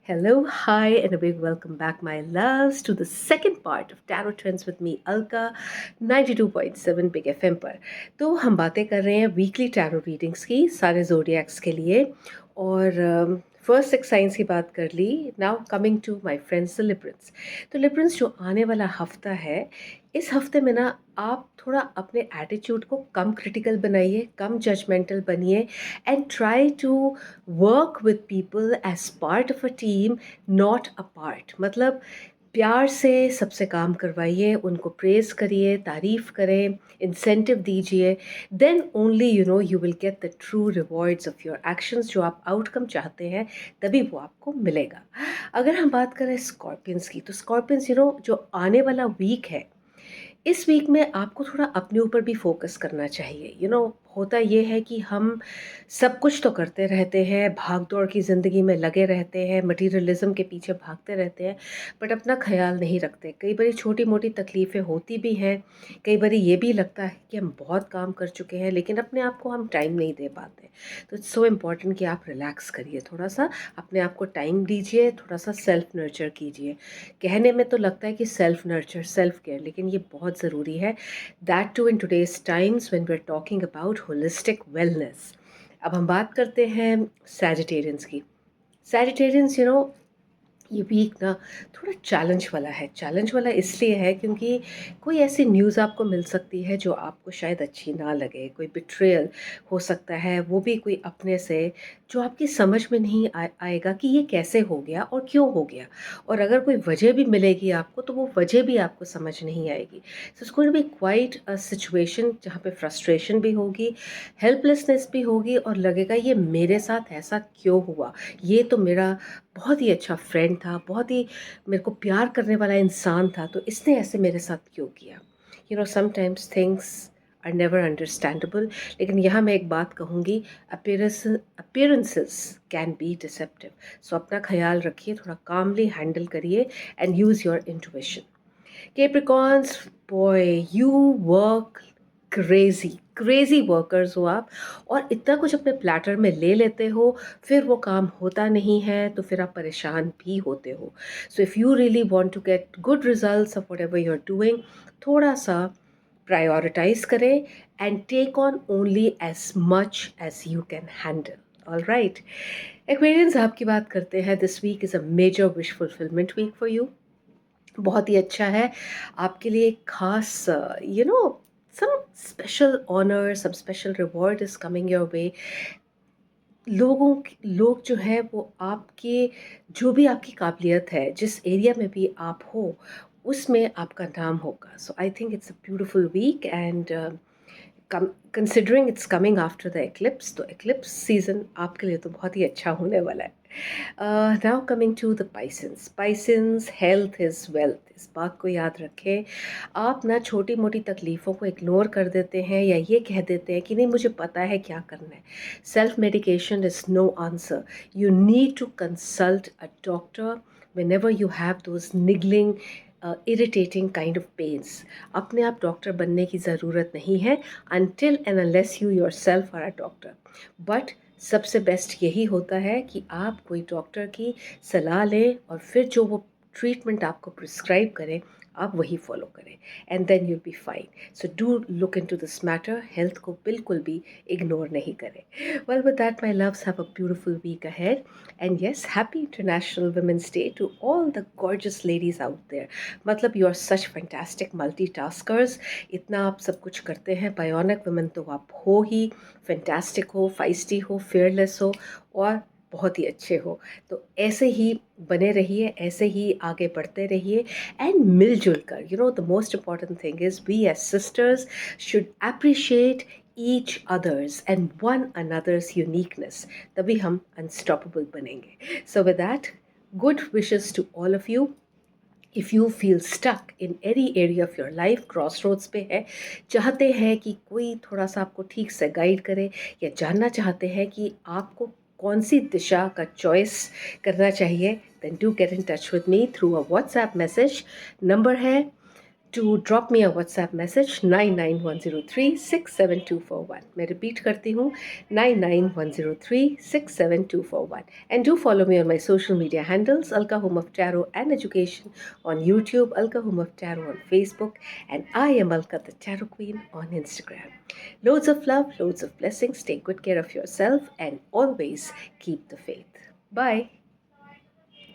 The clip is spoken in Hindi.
Hello, hi, and a big welcome back, my loves, to the second part of Tarot Trends with me, Alka, 92.7 Big FM पर। तो हम बातें कर रहे हैं वीकली टैरो रीडिंग्स की सारे जोडियक्स के लिए और फर्स्ट सिक्स साइंस की बात कर ली। Now coming to my friends the Librans. तो लिब्रंस जो आने वाला हफ्ता है, इस हफ्ते में ना आप थोड़ा अपने एटीट्यूड को कम क्रिटिकल बनाइए, कम जजमेंटल बनिए and try to work with people as part of a team, not a part. मतलब प्यार से सबसे काम करवाइए, उनको प्रेज़ करिए, तारीफ़ करें, इंसेंटिव दीजिए। Then only you will get the true rewards of your actions. जो आप आउटकम चाहते हैं तभी वो आपको मिलेगा। अगर हम बात करें स्कॉर्पियंस की, तो स्कॉर्पियंस जो आने वाला वीक है, इस वीक में आपको थोड़ा अपने ऊपर भी फोकस करना चाहिए। होता ये है कि हम सब कुछ तो करते रहते हैं, भाग दौड़ की ज़िंदगी में लगे रहते हैं, मटीरियलिज्म के पीछे भागते रहते हैं, बट अपना ख्याल नहीं रखते। कई बारी छोटी मोटी तकलीफ़ें होती भी हैं, कई बारी ये भी लगता है कि हम बहुत काम कर चुके हैं लेकिन अपने आप को हम टाइम नहीं दे पाते। तो इट्स सो इम्पॉर्टेंट कि आप रिलैक्स करिए, थोड़ा सा अपने आप को टाइम दीजिए, थोड़ा सा सेल्फ नर्चर कीजिए। कहने में तो लगता है कि सेल्फ नर्चर, सेल्फ केयर, लेकिन ये बहुत ज़रूरी है। That too in today's times when we are talking about holistic wellness. अब हम बात करते हैं सैजिटेरियंस की। सैजिटेरियंस ये वीक ना थोड़ा चैलेंज वाला है। चैलेंज वाला इसलिए है क्योंकि कोई ऐसी न्यूज़ आपको मिल सकती है जो आपको शायद अच्छी ना लगे। कोई बिट्रेयल हो सकता है, वो भी कोई अपने से, जो आपकी समझ में नहीं आएगा कि ये कैसे हो गया और क्यों हो गया। और अगर कोई वजह भी मिलेगी आपको तो वो वजह भी आपको समझ नहीं आएगी। So it's going to be quite a situation जहाँ पे फ्रस्ट्रेशन भी होगी, हेल्पलेसनेस भी होगी और लगेगा ये मेरे साथ ऐसा क्यों हुआ। ये तो मेरा बहुत ही अच्छा फ्रेंड था, बहुत ही मेरे को प्यार करने वाला इंसान था, तो इसने ऐसे मेरे साथ क्यों किया। Sometimes things are never understandable. लेकिन यहाँ मैं एक बात कहूँगी, appearances can be deceptive. So अपना ख्याल रखिए, थोड़ा कामली हैंडल करिए and use your intuition. Capricorns, boy, you work crazy crazy workers हो आप, और इतना कुछ अपने प्लेटर में ले लेते हो, फिर वो काम होता नहीं है तो फिर आप परेशान भी होते हो। So if you really want to get good results of whatever you are doing, थोड़ा सा प्रायोरिटाइज करें and take on only as much as you can handle. All right Aquarians, आपकी बात करते हैं। This week is a major wish fulfilment week for you. बहुत ही अच्छा है आपके लिए। एक खास some special honour, some special reward is coming your way. लोग जो है वो आपके, जो भी आपकी काबिलियत है, जिस एरिया में भी आप हो, उसमें आपका नाम होगा। So I think it's a beautiful weekend considering it's coming after the eclipse, तो एक्लिप्स सीजन आपके लिए तो बहुत ही अच्छा होने वाला है। Now coming to the Pisceans. Pisceans, health is wealth, इस बात को याद रखें। आप ना छोटी मोटी तकलीफ़ों को इग्नोर कर देते हैं या ये कह देते हैं कि नहीं मुझे पता है क्या करना है। Self medication is no answer. You need to consult a doctor whenever you have those niggling irritating kind of pains. अपने आप डॉक्टर बनने की ज़रूरत नहीं है until and unless you yourself are a doctor. But सबसे बेस्ट यही होता है कि आप कोई डॉक्टर की सलाह लें और फिर जो वो ट्रीटमेंट आपको प्रिस्क्राइब करें आप वही फॉलो करें and then you'll be fine. So do look into this matter. Health को बिल्कुल भी इग्नोर नहीं करें। Well with that my loves, have a beautiful week ahead and yes, happy international women's day to all the gorgeous ladies out there. मतलब you are such fantastic multitaskers. इतना आप सब कुछ करते हैं, बायोनिक वुमेन तो आप हो ही। फैंटास्टिक हो, फाइस्टी हो, फेयरलेस हो और बहुत ही अच्छे हो। तो ऐसे ही बने रहिए, ऐसे ही आगे बढ़ते रहिए एंड मिलजुल कर, the most important thing is we as sisters should appreciate each others and one anothers uniqueness. तभी हम अनस्टॉपेबल बनेंगे। So with that, good wishes to all of you. If you feel stuck in any area of your life, crossroads पे है, चाहते हैं कि कोई थोड़ा सा आपको ठीक से गाइड करे, या जानना चाहते हैं कि आपको कौन सी दिशा का चॉइस करना चाहिए, then do get in touch with me through a WhatsApp message. Number है to drop me a WhatsApp message 9910367241. मैं रिपीट करती हूँ 9910367241. And do follow me on my social media handles, Alka Home of Tarot and Education on YouTube, Alka Home of Tarot on Facebook, and I am Alka the Tarot Queen on Instagram. Loads of love, loads of blessings. Take good care of yourself and always keep the faith. Bye.